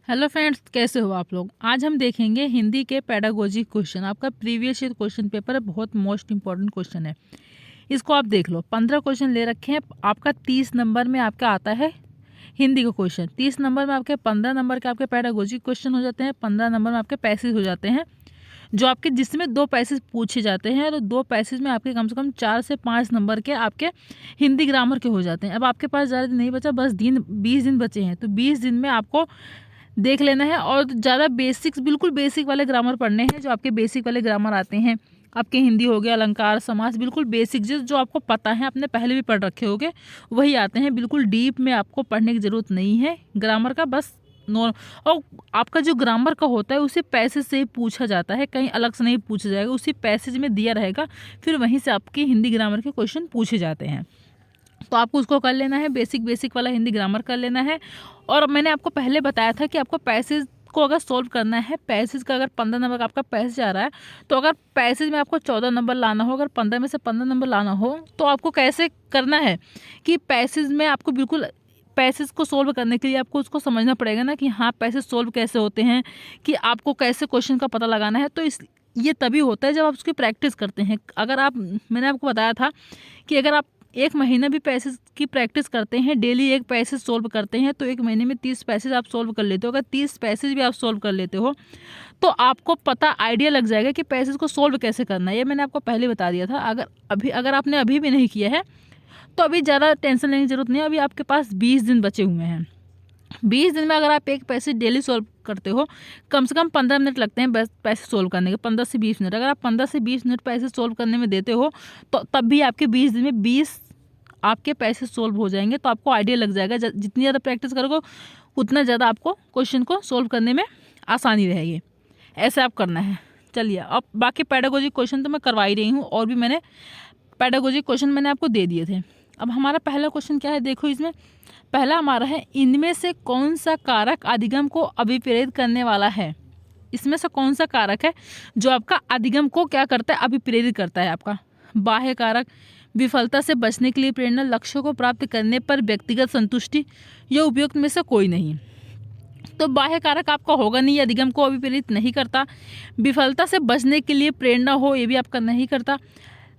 Hello friends, कैसे हो आप लोग। आज हम देखेंगे हिंदी के पेडागोजी क्वेश्चन। आपका प्रीवियस ईयर क्वेश्चन पेपर है, बहुत मोस्ट इंपॉर्टेंट क्वेश्चन है। इसको आप देख लो। 15 क्वेश्चन ले रखे हैं। आपका 30 नंबर में आपका आता है हिंदी का क्वेश्चन। 30 नंबर में आपके 15 नंबर के आपके पेडागोजी क्वेश्चन हो जाते हैं, 15 नंबर में आपके पैसेज हो जाते हैं, जो आपके जिसमें 2 पैसेज पूछे जाते हैं। और 2 पैसेज में आपके कम से कम 4 से 5 नंबर के आपके हिंदी ग्रामर के हो जाते हैं। अब आपके पास ज़्यादा दिन नहीं बचा, बस 20 दिन बचे हैं। तो 20 दिन में आपको देख लेना है और ज़्यादा बेसिक्स, बिल्कुल बेसिक वाले ग्रामर पढ़ने हैं। जो आपके बेसिक वाले ग्रामर आते हैं, आपके हिंदी हो गया, अलंकार, समास, बिल्कुल बेसिक जो आपको पता है, आपने पहले भी पढ़ रखे होंगे, वही आते हैं। बिल्कुल डीप में आपको पढ़ने की ज़रूरत नहीं है ग्रामर का, बस और आपका जो ग्रामर का होता है उसे पैसेज से ही पूछा जाता है, कहीं अलग से नहीं पूछा जाएगा। उसी पैसेज में दिया रहेगा, फिर वहीं से आपके हिंदी ग्रामर के क्वेश्चन पूछे जाते हैं। तो आपको उसको कर लेना है, बेसिक वाला हिंदी ग्रामर कर लेना है। और मैंने आपको पहले बताया था कि आपको पैसेज को अगर सोल्व करना है, पैसेज का अगर 15 नंबर का आपका पैसेज आ रहा है, तो अगर पैसेज में आपको 14 नंबर लाना हो, अगर 15 में से 15 नंबर लाना हो, तो आपको कैसे करना है कि पैसेज में आपको बिल्कुल पैसेज को सोल्व करने के लिए आपको उसको समझना पड़ेगा ना कि हाँ पैसेज सोल्व कैसे होते हैं, कि आपको कैसे क्वेश्चन का पता लगाना है। तो ये तभी होता है जब आप उसकी प्रैक्टिस करते हैं। अगर आप, मैंने आपको बताया था कि अगर आप 1 महीना भी पैसेज की प्रैक्टिस करते हैं, डेली 1 पैसेज सोल्व करते हैं, तो 1 महीने में 30 पैसेज आप सोल्व कर लेते हो। अगर 30 पैसेज भी आप सोल्व कर लेते हो तो आपको पता आइडिया लग जाएगा कि पैसेज को सोल्व कैसे करना है। ये मैंने आपको पहले बता दिया था। अगर आपने अभी भी नहीं किया है तो अभी ज़्यादा टेंशन लेने की जरूरत नहीं है। अभी आपके पास 20 दिन बचे हुए हैं। 20 दिन में अगर आप 1 पैसेज डेली सोल्व करते हो, कम से कम 15 मिनट लगते हैं बस पैसेज सोल्व करने के, 15 से 20 मिनट। अगर आप 15 से 20 मिनट पैसेज सोल्व करने में देते हो तो तब भी आपके 20 दिन में 20 आपके पैसे सोल्व हो जाएंगे। तो आपको आइडिया लग जाएगा, जितनी ज़्यादा प्रैक्टिस करोगे उतना ज़्यादा आपको क्वेश्चन को सोल्व करने में आसानी रहेगी। ऐसे आप करना है। चलिए, अब बाकी पेडागोजी क्वेश्चन तो मैं करवा ही रही हूँ, और भी मैंने पेडागोजी क्वेश्चन मैंने आपको दे दिए थे। अब हमारा पहला क्वेश्चन क्या है, देखो इसमें पहला हमारा है, इनमें से कौन सा कारक अधिगम को अभिप्रेरित करने वाला है। इसमें से कौन सा कारक है जो आपका अधिगम को क्या करता है, अभिप्रेरित करता है। आपका बाह्य कारक, विफलता से बचने के लिए प्रेरणा, लक्ष्यों को प्राप्त करने पर व्यक्तिगत संतुष्टि, यह उपयुक्त में से कोई नहीं। तो बाह्य कारक आपका होगा नहीं, अधिगम को अभिप्रेरित नहीं करता। विफलता से बचने के लिए प्रेरणा हो, ये भी आपका नहीं करता।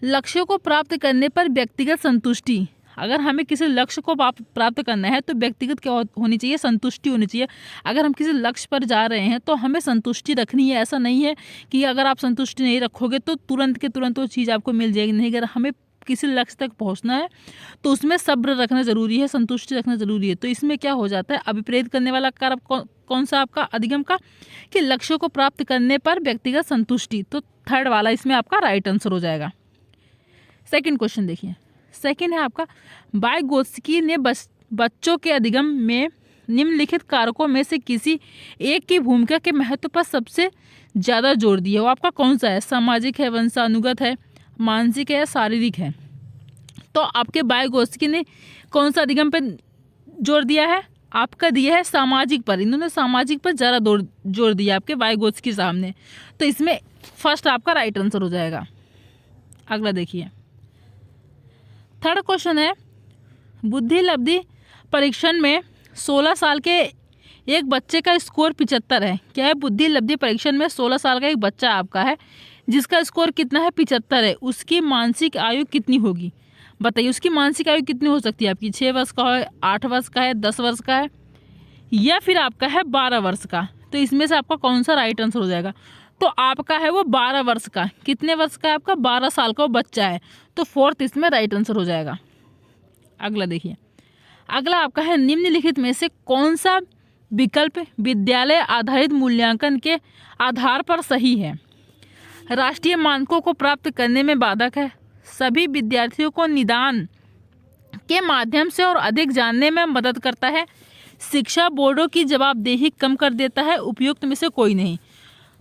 लक्ष्यों को प्राप्त करने पर व्यक्तिगत संतुष्टि, अगर हमें किसी लक्ष्य को प्राप्त करना है तो व्यक्तिगत क्या होनी चाहिए, संतुष्टि होनी चाहिए। अगर हम किसी लक्ष्य पर जा रहे हैं तो हमें संतुष्टि रखनी है। ऐसा नहीं है कि अगर आप संतुष्टि नहीं रखोगे तो तुरंत के तुरंत वो चीज़ आपको मिल जाएगी। नहीं, अगर हमें किसी लक्ष्य तक पहुंचना है तो उसमें सब्र रखना जरूरी है, संतुष्टि रखना जरूरी है। तो इसमें क्या हो जाता है, अभिप्रेरित करने वाला कारक कौन सा आपका अधिगम का, कि लक्ष्यों को प्राप्त करने पर व्यक्तिगत संतुष्टि। तो थर्ड वाला इसमें आपका राइट आंसर हो जाएगा। सेकंड क्वेश्चन देखिए। सेकंड है आपका, वाइगोत्स्की ने बच्चों के अधिगम में निम्नलिखित कारकों में से किसी एक की भूमिका के महत्व पर सबसे ज़्यादा जोर दिया। वो आपका कौन सा है, सामाजिक है, वंशानुगत है, मानसिक है या शारीरिक है। तो आपके वाइगोत्स्की ने कौन सा अधिगम पर जोर दिया है, आपका दिया है सामाजिक पर। इन्होंने सामाजिक पर ज़्यादा जोर दिया आपके वाइगोत्स्की साहब ने। तो इसमें फर्स्ट आपका राइट आंसर हो जाएगा। अगला देखिए, थर्ड क्वेश्चन है, बुद्धि लब्धि परीक्षण में 16 साल के एक बच्चे का स्कोर 75 है। क्या है, बुद्धि लब्धि परीक्षण में 16 साल का एक बच्चा आपका है जिसका स्कोर कितना है, 75 है। उसकी मानसिक आयु कितनी होगी, बताइए। उसकी मानसिक आयु कितनी हो सकती है आपकी, 6 वर्ष का है, 8 वर्ष का है, 10 वर्ष का है, या फिर आपका है 12 वर्ष का। तो इसमें से आपका कौन सा राइट आंसर हो जाएगा। तो आपका है वो 12 वर्ष का। कितने वर्ष का है आपका, 12 साल का वो बच्चा है। तो फोर्थ इसमें राइट आंसर हो जाएगा। अगला देखिए, अगला आपका है, निम्नलिखित में से कौन सा विकल्प विद्यालय आधारित मूल्यांकन के आधार पर सही है। राष्ट्रीय मानकों को प्राप्त करने में बाधक है, सभी विद्यार्थियों को निदान के माध्यम से और अधिक जानने में मदद करता है, शिक्षा बोर्डों की जवाबदेही कम कर देता है, उपयुक्त में से कोई नहीं।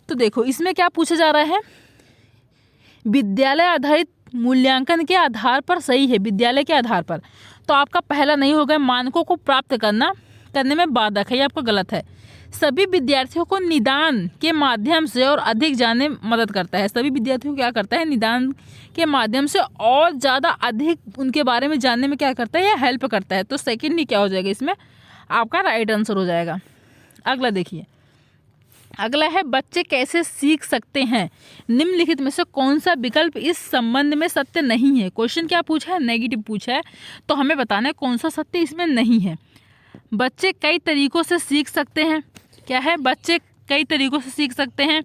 तो देखो इसमें क्या पूछा जा रहा है, विद्यालय आधारित मूल्यांकन के आधार पर सही है, विद्यालय के आधार पर। तो आपका पहला नहीं होगा, मानकों को प्राप्त करने में बाधक है, ये आपका गलत है। सभी विद्यार्थियों को निदान के माध्यम से और अधिक जानने में मदद करता है। सभी विद्यार्थियों को क्या करता है, निदान के माध्यम से और ज़्यादा अधिक उनके बारे में जानने में क्या करता है, यह हेल्प करता है। तो सेकंड ही क्या हो जाएगा इसमें आपका राइट आंसर हो जाएगा। अगला देखिए, अगला है बच्चे कैसे सीख सकते हैं, निम्नलिखित में से कौन सा विकल्प इस संबंध में सत्य नहीं है। क्वेश्चन क्या पूछा है, नेगेटिव पूछा है, तो हमें बताना है कौन सा सत्य इसमें नहीं है। बच्चे कई तरीकों से सीख सकते हैं, क्या है, बच्चे कई तरीकों से सीख सकते हैं।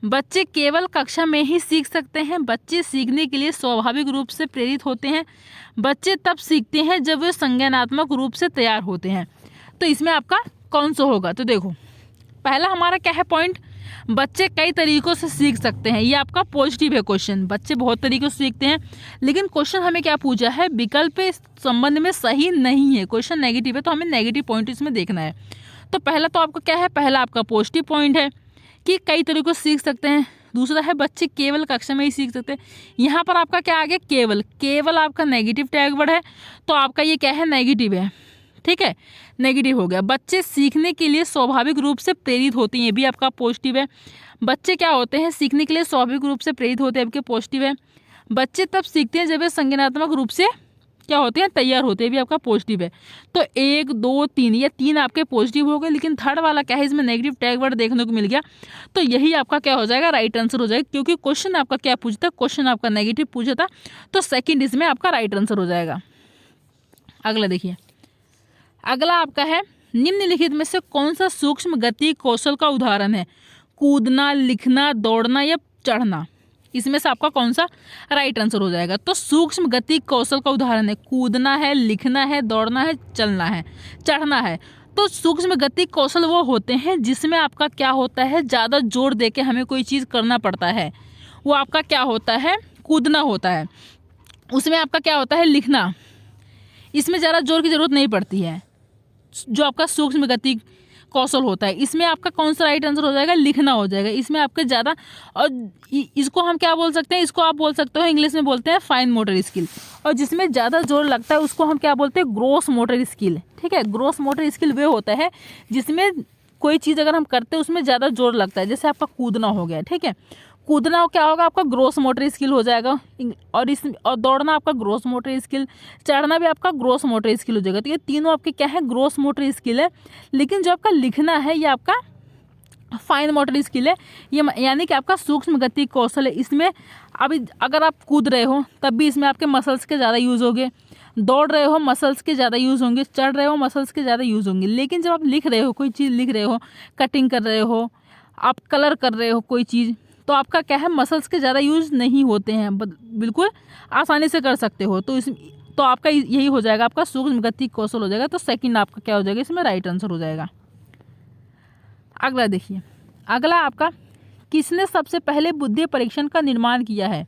बच्चे केवल कक्षा में ही सीख सकते हैं। बच्चे सीखने के लिए स्वाभाविक रूप से प्रेरित होते हैं। बच्चे तब सीखते हैं जब वे संज्ञानात्मक रूप से तैयार होते हैं। तो इसमें आपका कौन सा होगा, तो देखो पहला हमारा क्या है पॉइंट, बच्चे कई तरीकों से सीख सकते हैं, ये आपका पॉजिटिव है क्वेश्चन, बच्चे बहुत तरीकों से सीखते हैं। लेकिन क्वेश्चन हमें क्या पूछा है, विकल्प इस संबंध में सही नहीं है, क्वेश्चन नेगेटिव है, तो हमें नेगेटिव पॉइंट इसमें देखना है। तो पहला तो आपका क्या है, पहला आपका पॉजिटिव पॉइंट है कि कई तरीकों से सीख सकते हैं। दूसरा है बच्चे केवल कक्षा में ही सीख सकते हैं। यहाँ पर आपका क्या आ गया, केवल, केवल आपका नेगेटिव टैग वर्ड है, तो आपका ये क्या है, नेगेटिव है, ठीक है, नेगेटिव हो गया। बच्चे सीखने के लिए स्वाभाविक रूप से प्रेरित होते हैं, ये भी आपका पॉजिटिव है। बच्चे क्या होते हैं, सीखने के लिए स्वाभाविक रूप से प्रेरित होते हैं, आपके पॉजिटिव है। बच्चे तब सीखते हैं जब वे संज्ञानात्मक रूप से क्या होते हैं, तैयार होते हैं, भी आपका पॉजिटिव है। तो 1 2 3 ये 3 आपके पॉजिटिव हो गए, लेकिन थर्ड वाला क्या है, इसमें नेगेटिव टैग वर्ड देखने को मिल गया, तो यही आपका क्या हो जाएगा, राइट आंसर हो जाएगा, क्योंकि क्वेश्चन आपका क्या पूछा था, क्वेश्चन आपका नेगेटिव पूछा था, तो सेकंड इसमें आपका राइट आंसर हो जाएगा। अगला देखिए, अगला आपका है निम्नलिखित में से कौन सा सूक्ष्म गति कौशल का उदाहरण है, कूदना, लिखना, दौड़ना या चढ़ना। इसमें से आपका कौन सा राइट आंसर हो जाएगा। तो सूक्ष्म गति कौशल का उदाहरण है, कूदना है, लिखना है, दौड़ना है, चलना है, चढ़ना है। तो सूक्ष्म गति कौशल वो होते हैं जिसमें आपका क्या होता है, ज़्यादा जोर दे के हमें कोई चीज़ करना पड़ता है, वो आपका क्या होता है, कूदना होता है। उसमें आपका क्या होता है, लिखना, इसमें ज़्यादा जोर की ज़रूरत नहीं पड़ती है, जो आपका सूक्ष्म गति कौशल होता है। इसमें आपका कौन सा राइट आंसर हो जाएगा, लिखना हो जाएगा। इसमें आपके ज़्यादा, और इसको हम क्या बोल सकते हैं, इसको आप बोल सकते हो इंग्लिश में बोलते हैं फाइन मोटर स्किल, और जिसमें ज़्यादा जोर लगता है उसको हम क्या बोलते हैं, ग्रॉस मोटर स्किल, ठीक है। ग्रॉस मोटर स्किल वे होता है जिसमें कोई चीज़ अगर हम करते हैं उसमें ज़्यादा जोर लगता है, जैसे आपका कूदना हो गया, ठीक है, कूदना क्या होगा, आपका ग्रॉस मोटर स्किल हो जाएगा, और दौड़ना आपका ग्रॉस मोटर स्किल, चढ़ना भी आपका ग्रॉस मोटर स्किल हो जाएगा। तो ये तीनों आपके क्या है, ग्रॉस मोटर स्किल है। लेकिन जो आपका लिखना है ये आपका फाइन मोटर स्किल है, ये यानी कि आपका सूक्ष्म गति कौशल है। इसमें अभी अगर आप कूद रहे हो तब भी इसमें आपके मसल्स के ज़्यादा यूज़ होंगे, दौड़ रहे हो मसल्स के ज़्यादा यूज़ होंगे, चढ़ रहे हो मसल्स के ज़्यादा यूज़ होंगे। लेकिन जब आप लिख रहे हो, कोई चीज़ लिख रहे हो, कटिंग कर रहे हो, आप कलर कर रहे हो कोई चीज़, तो आपका क्या है, मसल्स के ज़्यादा यूज़ नहीं होते हैं, बिल्कुल आसानी से कर सकते हो। तो आपका यही हो जाएगा, आपका सूक्ष्म गति कौशल हो जाएगा। तो सेकंड आपका क्या हो जाएगा, इसमें राइट आंसर हो जाएगा। अगला देखिए, अगला आपका किसने सबसे पहले बुद्धि परीक्षण का निर्माण किया है,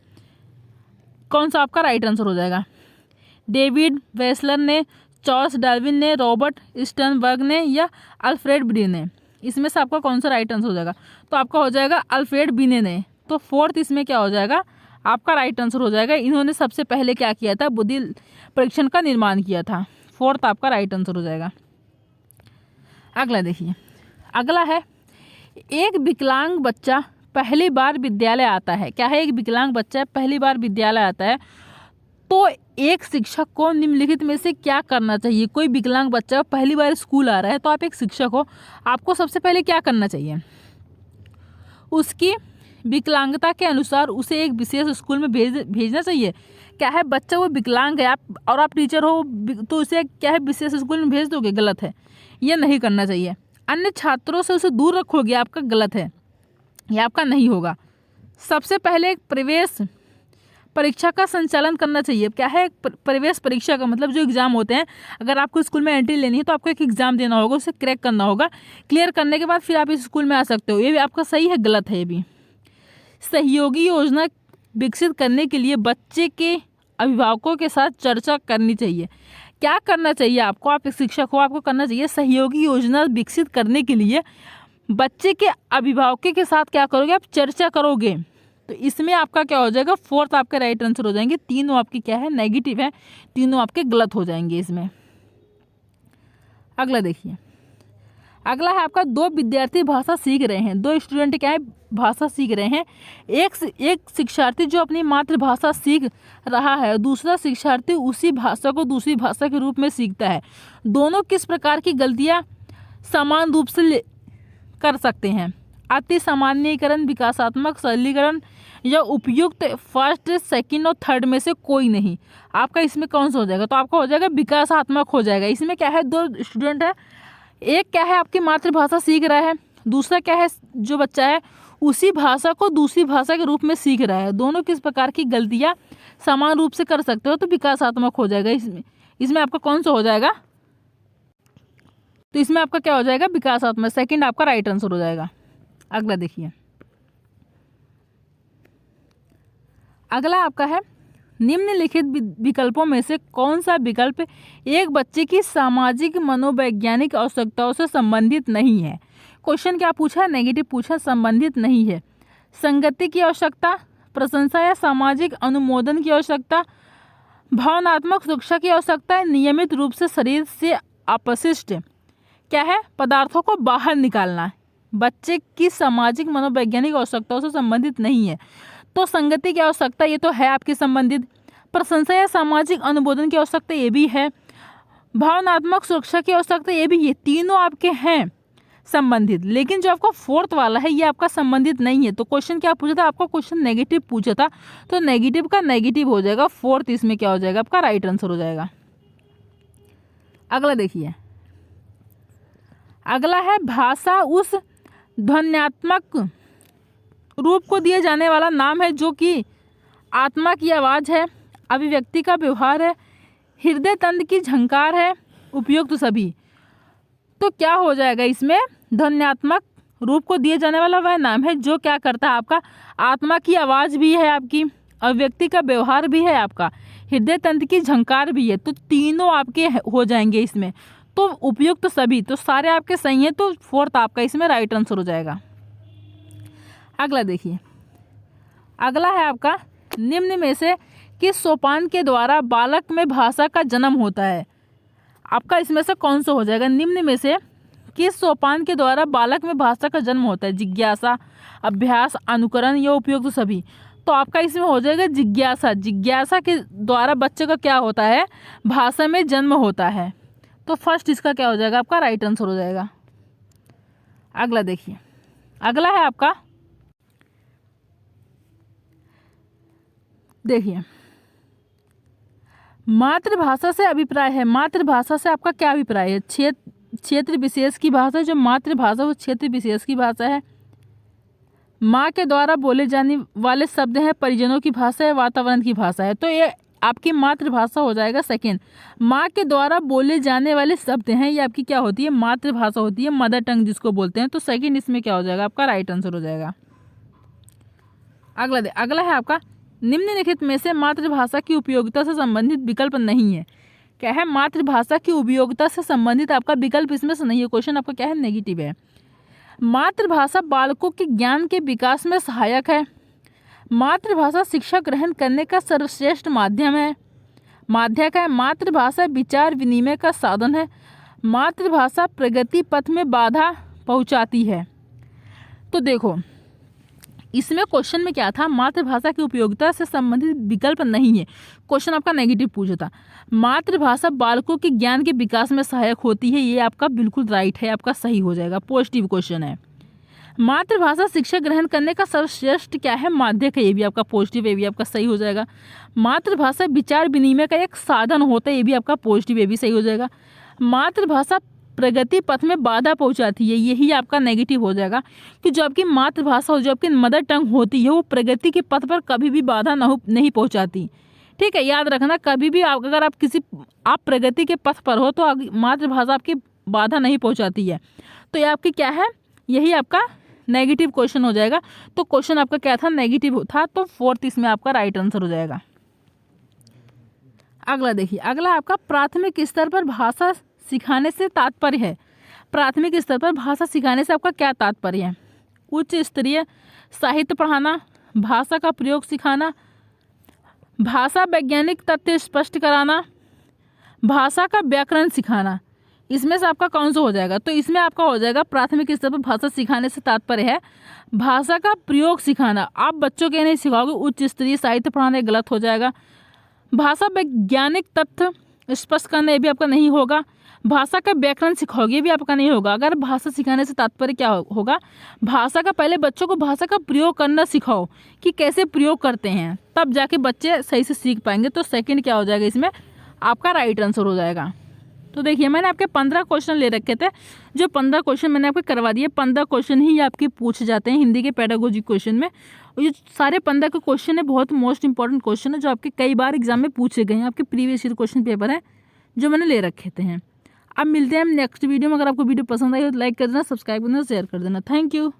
कौन सा आपका राइट आंसर हो जाएगा। डेविड वेसलर ने, चार्ल्स डार्विन ने, रॉबर्ट स्टर्नबर्ग ने या अल्फ्रेड बिने ने। इसमें से आपका कौन सा राइट आंसर हो जाएगा, तो आपका हो जाएगा अल्फ्रेड बिने ने। तो फोर्थ इसमें क्या हो जाएगा, आपका राइट आंसर हो जाएगा। इन्होंने सबसे पहले क्या किया था, बुद्धि परीक्षण का निर्माण किया था। फोर्थ आपका राइट आंसर हो जाएगा। अगला देखिए, अगला है एक विकलांग बच्चा पहली बार विद्यालय आता है। क्या है, एक विकलांग बच्चा पहली बार विद्यालय आता है, तो एक शिक्षक को निम्नलिखित में से क्या करना चाहिए। कोई विकलांग बच्चा पहली बार स्कूल आ रहा है, तो आप एक शिक्षक हो, आपको सबसे पहले क्या करना चाहिए, उसकी विकलांगता के अनुसार उसे एक विशेष स्कूल में भेजना चाहिए। क्या है, बच्चा वो विकलांग है, आप टीचर हो, तो उसे क्या है, विशेष स्कूल में भेज दोगे, गलत है, ये नहीं करना चाहिए। अन्य छात्रों से उसे दूर रखोगे, आपका गलत है, ये आपका नहीं होगा। सबसे पहले एक प्रवेश परीक्षा का संचालन करना चाहिए। क्या है, प्रवेश परीक्षा का मतलब जो एग्ज़ाम होते हैं, अगर आपको स्कूल में एंट्री लेनी है तो आपको एक एग्ज़ाम देना होगा, उसे क्रैक करना होगा, क्लियर करने के बाद फिर आप इस स्कूल में आ सकते हो। ये भी आपका सही है, गलत है ये भी। सहयोगी योजना विकसित करने के लिए बच्चे के अभिभावकों के साथ चर्चा करनी चाहिए। क्या करना चाहिए आपको, आप एक शिक्षक हो, आपको करना चाहिए सहयोगी योजना विकसित करने के लिए बच्चे के अभिभावकों के साथ क्या करोगे, आप चर्चा करोगे। तो इसमें आपका क्या हो जाएगा, फोर्थ आपके राइट आंसर हो जाएंगे। तीनों आपके क्या है, नेगेटिव है, तीनों आपके गलत हो जाएंगे इसमें। अगला देखिए, अगला है आपका दो विद्यार्थी भाषा सीख रहे हैं, दो स्टूडेंट क्या है, भाषा सीख रहे हैं। एक शिक्षार्थी जो अपनी मातृभाषा सीख रहा है, दूसरा शिक्षार्थी उसी भाषा को दूसरी भाषा के रूप में सीखता है। दोनों किस प्रकार की गलतियाँ समान रूप से कर सकते हैं। अति सामान्यीकरण, विकासात्मक सरलीकरण या उपयुक्त फर्स्ट, सेकंड और थर्ड में से कोई नहीं। आपका इसमें कौन सा हो जाएगा? तो आपका हो जाएगा विकासात्मक हो जाएगा। इसमें क्या है, दो स्टूडेंट है, एक क्या है आपकी मातृभाषा सीख रहा है, दूसरा क्या है जो बच्चा है उसी भाषा को दूसरी भाषा के रूप में सीख रहा है। दोनों किस प्रकार की गलतियां समान रूप से कर सकते हो, तो विकासात्मक हो जाएगा। इसमें आपका कौन सा हो जाएगा? तो इसमें आपका क्या हो जाएगा? विकासात्मक। सेकंड आपका राइट आंसर हो जाएगा। अगला देखिए, अगला आपका है निम्नलिखित विकल्पों में से कौन सा विकल्प एक बच्चे की सामाजिक मनोवैज्ञानिक आवश्यकताओं से संबंधित नहीं है। क्वेश्चन क्या पूछा है? नेगेटिव पूछा, संबंधित नहीं है। संगति की आवश्यकता, प्रशंसा या सामाजिक अनुमोदन की आवश्यकता, भावनात्मक सुरक्षा की आवश्यकता है, नियमित रूप से शरीर से अपशिष्ट क्या है पदार्थों को बाहर निकालना। बच्चे की सामाजिक मनोवैज्ञानिक आवश्यकताओं से संबंधित नहीं है। तो संगति की आवश्यकता ये तो है आपकी संबंधित, प्रशंसा या सामाजिक अनुमोदन की आवश्यकता ये भी है, भावनात्मक सुरक्षा की आवश्यकता ये भी, ये तीनों आपके हैं संबंधित। लेकिन जो आपका फोर्थ वाला है ये आपका संबंधित नहीं है। तो क्वेश्चन क्या पूछा था आपका? क्वेश्चन नेगेटिव पूछा था, तो नेगेटिव का नेगेटिव हो जाएगा। फोर्थ इसमें क्या हो जाएगा? आपका राइट आंसर हो जाएगा। अगला देखिए, अगला है भाषा उस ध्वन्यात्मक रूप को दिए जाने वाला नाम है जो कि आत्मा की आवाज़ है, अभिव्यक्ति का व्यवहार है, हृदय तंत्र की झंकार है, उपयुक्त सभी। तो क्या हो जाएगा इसमें? ध्वन्यात्मक रूप को दिए जाने वाला वह नाम है जो क्या करता है आपका आत्मा की आवाज़ भी है, आपकी अभिव्यक्ति का व्यवहार भी है, आपका हृदय तंत्र की झंकार भी है। तो तीनों आपके हो जाएंगे इसमें। तो उपयुक्त सभी, तो सारे आपके सही हैं। तो फोर्थ आपका इसमें राइट आंसर हो जाएगा। अगला देखिए, अगला है आपका निम्न में से किस सोपान के द्वारा बालक में भाषा का जन्म होता है। आपका इसमें से कौन सा हो जाएगा? निम्न में से किस सोपान के द्वारा बालक में भाषा का जन्म होता है? जिज्ञासा, अभ्यास, अनुकरण या उपयुक्त सभी। तो आपका इसमें हो जाएगा जिज्ञासा। जिज्ञासा के द्वारा बच्चे का क्या होता है? भाषा में जन्म होता है। तो फर्स्ट इसका क्या हो जाएगा? आपका राइट आंसर हो जाएगा। अगला देखिए, अगला है आपका, देखिए मातृभाषा से अभिप्राय है। मातृभाषा से आपका क्या अभिप्राय है? क्षेत्र विशेष की भाषा। जो मातृभाषा वो क्षेत्र विशेष की भाषा है। माँ के द्वारा बोले जाने वाले शब्द हैं, परिजनों की भाषा है, वातावरण की भाषा है। तो ये आपकी मातृभाषा हो जाएगा सेकेंड। माँ के द्वारा बोले जाने वाले शब्द हैं, ये आपकी क्या होती है? मातृभाषा होती है, मदर टंग जिसको बोलते हैं। तो सेकेंड इसमें क्या हो जाएगा? आपका राइट आंसर हो जाएगा। अगला है आपका निम्नलिखित में से मातृभाषा की उपयोगिता से संबंधित विकल्प नहीं है। क्या है? मातृभाषा की उपयोगिता से संबंधित आपका विकल्प इसमें से नहीं है। क्वेश्चन आपका क्या है? नेगेटिव है। मातृभाषा बालकों के ज्ञान के विकास में सहायक है। मातृभाषा शिक्षा ग्रहण करने का सर्वश्रेष्ठ माध्यम है, माध्यक है। मातृभाषा विचार विनिमय का साधन है। मातृभाषा प्रगति पथ में बाधा पहुंचाती है। तो देखो इसमें क्वेश्चन में क्या था? मातृभाषा की उपयोगिता से संबंधित विकल्प नहीं है। क्वेश्चन आपका नेगेटिव पूछा था। मातृभाषा बालकों के ज्ञान के विकास में सहायक होती है, ये आपका बिल्कुल राइट है, आपका सही हो जाएगा। पॉजिटिव क्वेश्चन है। मातृभाषा शिक्षा ग्रहण करने का सर्वश्रेष्ठ क्या है? माध्यक है, ये भी आपका पॉजिटिव, ये भी आपका सही हो जाएगा। मातृभाषा विचार विनिमय का एक साधन होता है, ये भी आपका पॉजिटिव, ये भी सही हो जाएगा। मातृभाषा प्रगति पथ में बाधा पहुंचाती है, यही आपका नेगेटिव हो जाएगा कि जो आपकी मातृभाषा हो, जो आपकी मदर टंग होती है, वो प्रगति के पथ पर कभी भी बाधा नहीं पहुंचाती। ठीक है, याद रखना, कभी भी अगर आप प्रगति के पथ पर हो तो मातृभाषा आपकी बाधा नहीं पहुंचाती है। तो ये आपकी क्या है? यही आपका नेगेटिव क्वेश्चन हो जाएगा। तो क्वेश्चन आपका क्या था? नेगेटिव था। तो फोर्थ इसमें आपका राइट आंसर हो जाएगा। अगला देखिए, अगला आपका प्राथमिक स्तर पर भाषा सिखाने से तात्पर्य है। प्राथमिक स्तर पर भाषा सिखाने से आपका क्या तात्पर्य है? उच्च स्तरीय साहित्य पढ़ाना, भाषा का प्रयोग सिखाना, भाषा वैज्ञानिक तथ्य स्पष्ट कराना, भाषा का व्याकरण सिखाना। इसमें से आपका कौन सा हो जाएगा? तो इसमें आपका हो जाएगा प्राथमिक स्तर पर भाषा सिखाने से तात्पर्य है भाषा का प्रयोग सिखाना। आप बच्चों के नहीं सिखाओगे उच्च स्तरीय साहित्य पढ़ाना, गलत हो जाएगा। भाषा वैज्ञानिक तथ्य स्पष्ट करना ये भी आपका नहीं होगा। भाषा का व्याकरण सिखाओगे ये भी आपका नहीं होगा। अगर भाषा सिखाने से तात्पर्य क्या होगा, भाषा का पहले बच्चों को भाषा का प्रयोग करना सिखाओ कि कैसे प्रयोग करते हैं, तब जाके बच्चे सही से सीख पाएंगे। तो सेकंड क्या हो जाएगा इसमें, आपका राइट आंसर हो जाएगा। तो देखिए मैंने आपके 15 क्वेश्चन ले रखे थे, जो 15 क्वेश्चन मैंने आपको करवा दिए। 15 क्वेश्चन ही आपके पूछे जाते हैं हिंदी के पेडागोजी क्वेश्चन में। और ये सारे 15 के क्वेश्चन है बहुत मोस्ट इंपॉर्टेंट क्वेश्चन है, जो आपके कई बार एग्जाम में पूछे गए हैं, आपके प्रीवियस ईयर क्वेश्चन पेपर है जो मैंने ले रखे थे हैं। अब मिलते हैं हम नेक्स्ट वीडियो में। अगर आपको वीडियो पसंद आई हो तो लाइक कर देना, सब्सक्राइब कर देना, शेयर कर देना। Thank you.